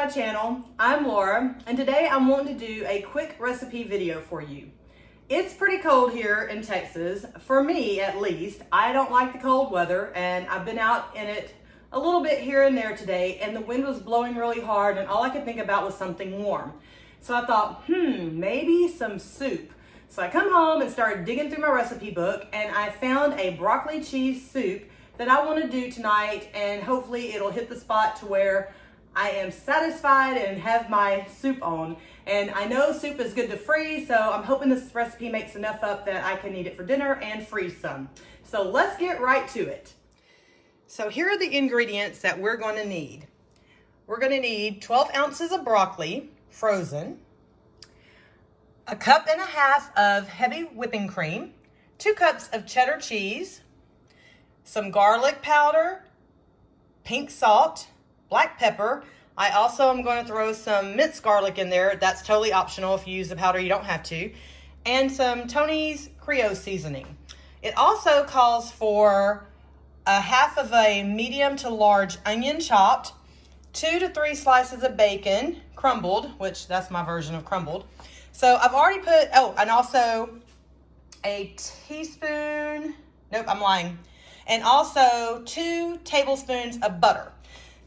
my channel. I'm Laura, and today I'm wanting to do a quick recipe video for you. It's pretty cold here in Texas, for me at least. I don't like the cold weather, and I've been out in it a little bit here and there today, and the wind was blowing really hard, and all I could think about was something warm. So I thought, maybe some soup. So I come home and started digging through my recipe book, and I found a broccoli cheese soup that I want to do tonight, and hopefully it'll hit the spot to where I am satisfied and have my soup on. And I know soup is good to freeze, so I'm hoping this recipe makes enough up that I can eat it for dinner and freeze some. So let's get right to it. So here are the ingredients that we're going to need. We're going to need 12 ounces of broccoli, frozen, a cup and a half of heavy whipping cream, 2 cups of cheddar cheese, some garlic powder, pink salt, black pepper. I also am going to throw some minced garlic in there. That's totally optional. If you use the powder, you don't have to. And some Tony's Creole seasoning. It also calls for a half of a medium to large onion chopped, 2 to 3 slices of bacon, crumbled, which that's my version of crumbled. So I've already put, and also a teaspoon, nope, I'm lying. And also 2 tablespoons of butter.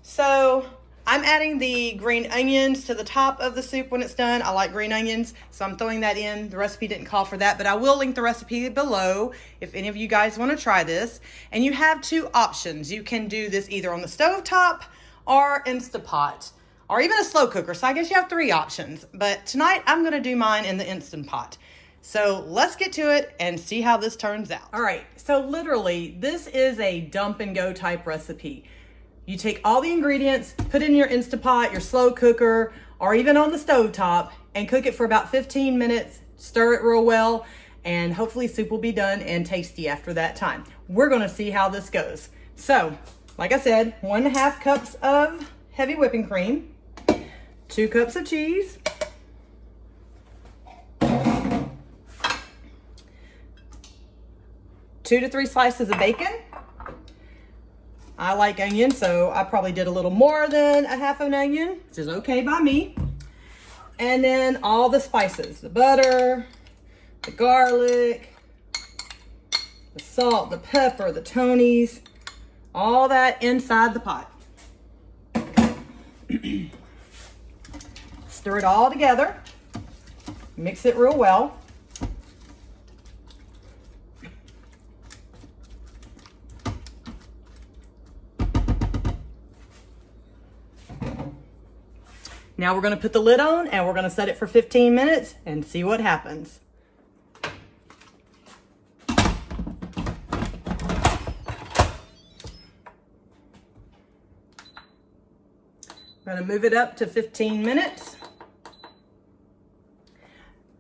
So I'm adding the green onions to the top of the soup when it's done. I like green onions, so I'm throwing that in. The recipe didn't call for that, but I will link the recipe below if any of you guys want to try this. And you have 2 options. You can do this either on the stovetop or Instapot, or even a slow cooker. So I guess you have 3 options. But tonight I'm going to do mine in the Instant Pot. So let's get to it and see how this turns out. All right, so literally this is a dump and go type recipe. You take all the ingredients, put it in your Instant Pot, your slow cooker, or even on the stovetop, and cook it for about 15 minutes, stir it real well, and hopefully soup will be done and tasty after that time. We're gonna see how this goes. So, like I said, 1.5 cups of heavy whipping cream, 2 cups of cheese, 2 to 3 slices of bacon. I like onion, so I probably did a little more than a half of an onion, which is okay by me. And then all the spices, the butter, the garlic, the salt, the pepper, the Tony's, all that inside the pot. Stir it all together, mix it real well. Now we're going to put the lid on and we're going to set it for 15 minutes and see what happens. I'm going to move it up to 15 minutes.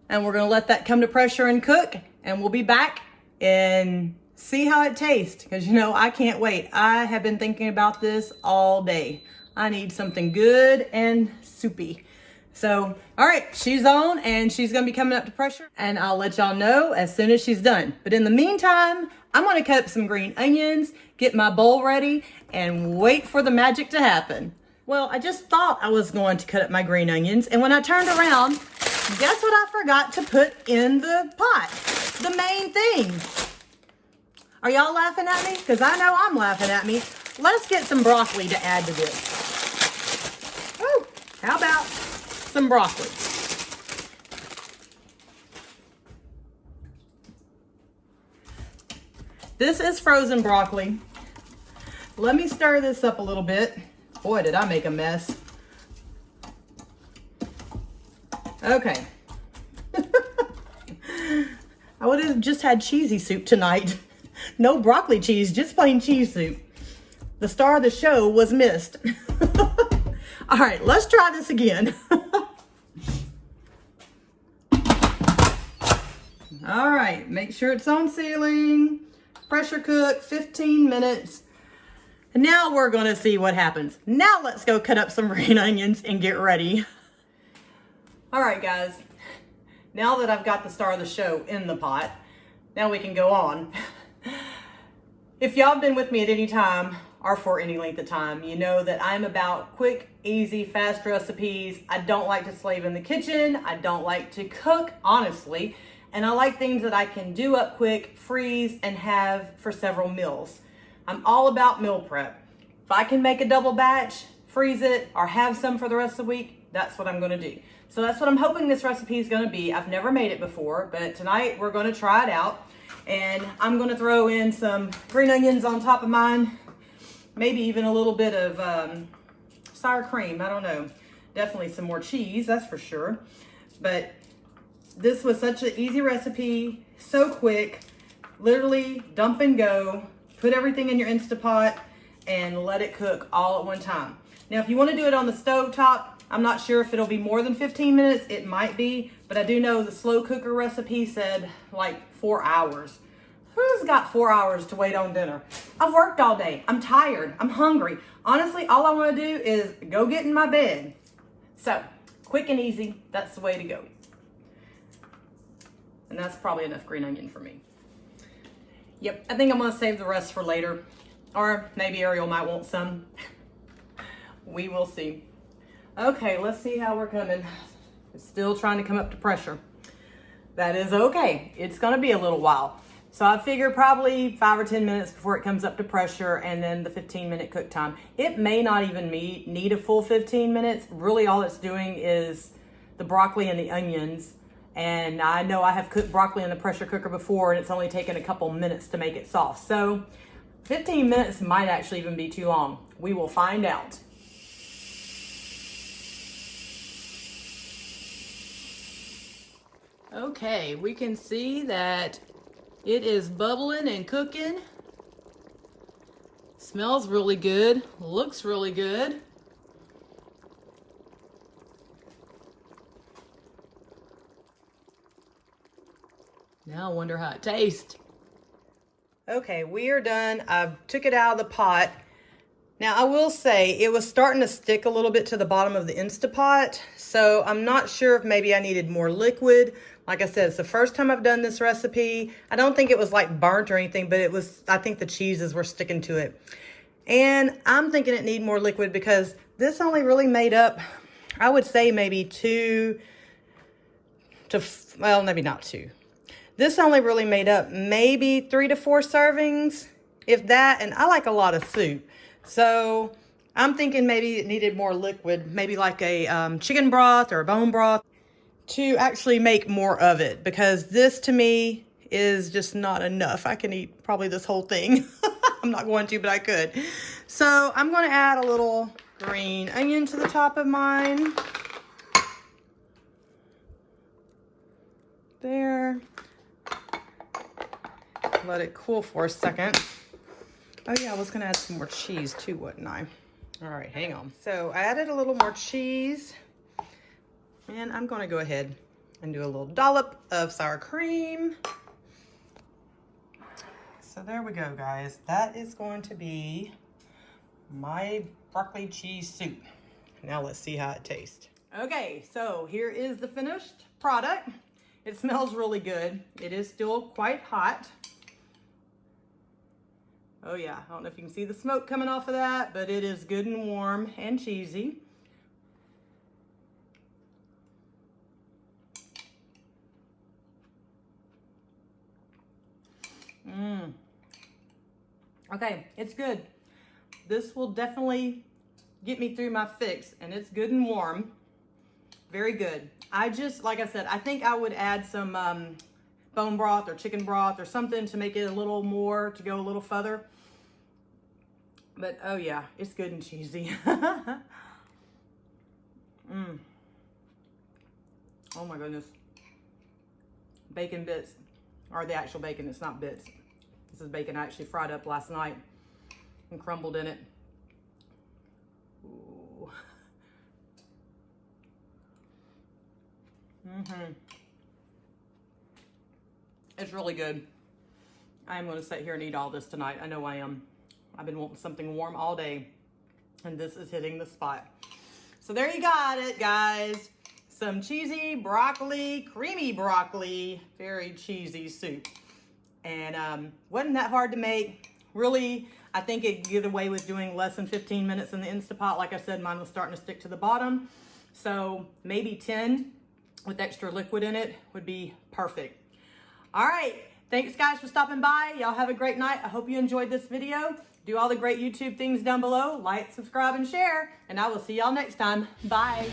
And we're going to let that come to pressure and cook, and we'll be back and see how it tastes, because you know I can't wait. I have been thinking about this all day. I need something good and soupy. So, all right, she's on and she's gonna be coming up to pressure, and I'll let y'all know as soon as she's done. But in the meantime, I'm gonna cut up some green onions, get my bowl ready, and wait for the magic to happen. Well, I just thought I was going to cut up my green onions, and when I turned around, guess what I forgot to put in the pot? The main thing. Are y'all laughing at me? Because I know I'm laughing at me. Let's get some broccoli to add to this. Oh, how about some broccoli? This is frozen broccoli. Let me stir this up a little bit. Boy, did I make a mess. Okay. I would have just had cheesy soup tonight. No broccoli cheese, just plain cheese soup. The star of the show was missed. All right, let's try this again. All right, make sure it's on sealing. Pressure cook, 15 minutes. And now we're gonna see what happens. Now let's go cut up some green onions and get ready. All right, guys. Now that I've got the star of the show in the pot, now we can go on. If y'all have been with me at any time or for any length of time, you know that I'm about quick, easy, fast recipes. I don't like to slave in the kitchen. I don't like to cook, honestly. And I like things that I can do up quick, freeze, and have for several meals. I'm all about meal prep. If I can make a double batch, freeze it, or have some for the rest of the week, that's what I'm gonna do. So that's what I'm hoping this recipe is gonna be. I've never made it before, but tonight we're gonna try it out. And I'm gonna throw in some green onions on top of mine, maybe even a little bit of sour cream, I don't know. Definitely some more cheese, that's for sure. But this was such an easy recipe, so quick, literally dump and go, put everything in your Instapot and let it cook all at one time. Now, if you want to do it on the stove top, I'm not sure if it'll be more than 15 minutes. It might be, but I do know the slow cooker recipe said like 4 hours. Who's got 4 hours to wait on dinner? I've worked all day. I'm tired. I'm hungry. Honestly, all I want to do is go get in my bed. So, quick and easy, that's the way to go. And that's probably enough green onion for me. Yep, I think I'm gonna save the rest for later. Or maybe Ariel might want some. We will see. Okay, let's see how we're coming. It's still trying to come up to pressure. That is okay. It's gonna be a little while. So I figure probably 5 or 10 minutes before it comes up to pressure, and then the 15-minute cook time. It may not even need a full 15 minutes. Really all it's doing is the broccoli and the onions. And I know I have cooked broccoli in the pressure cooker before, and it's only taken a couple minutes to make it soft. So 15 minutes might actually even be too long. We will find out. Okay, we can see that it is bubbling and cooking. Smells really good, looks really good. Now I wonder how it tastes. Okay, we are done. I took it out of the pot. Now I will say it was starting to stick a little bit to the bottom of the Instapot, so I'm not sure if maybe I needed more liquid. Like I said, it's the first time I've done this recipe. I don't think it was like burnt or anything, but it was, I think the cheeses were sticking to it. And I'm thinking it needed more liquid because this only really made up, I would say maybe well, maybe not 2. This only really made up maybe 3 to 4 servings, if that, and I like a lot of soup. So I'm thinking maybe it needed more liquid, maybe like a chicken broth or a bone broth to actually make more of it, because this to me is just not enough. I can eat probably this whole thing. I'm not going to, but I could. So I'm going to add a little green onion to the top of mine. There. Let it cool for a second. Oh yeah, I was gonna add some more cheese too, wasn't I? All right, hang on. So I added a little more cheese, and I'm gonna go ahead and do a little dollop of sour cream. So there we go, guys. That is going to be my broccoli cheese soup. Now let's see how it tastes. Okay, so here is the finished product. It smells really good. It is still quite hot. Oh yeah, I don't know if you can see the smoke coming off of that, but it is good and warm and cheesy. Okay, it's good. This will definitely get me through my fix, and it's good and warm. Very good. I just, like I said, I think I would add some bone broth or chicken broth or something to make it a little more, to go a little further. But oh yeah, it's good and cheesy. Oh my goodness. Bacon bits, or the actual bacon, it's not bits. This is bacon I actually fried up last night and crumbled in it. Ooh. It's really good. I am going to sit here and eat all this tonight. I know I am. I've been wanting something warm all day, and this is hitting the spot. So there you got it, guys. Some cheesy broccoli, creamy broccoli, very cheesy soup. And wasn't that hard to make. Really, I think it could get away with doing less than 15 minutes in the Instapot. Like I said, mine was starting to stick to the bottom. So maybe 10 with extra liquid in it would be perfect. All right. Thanks guys for stopping by. Y'all have a great night. I hope you enjoyed this video. Do all the great YouTube things down below. Like, subscribe, and share. And I will see y'all next time. Bye.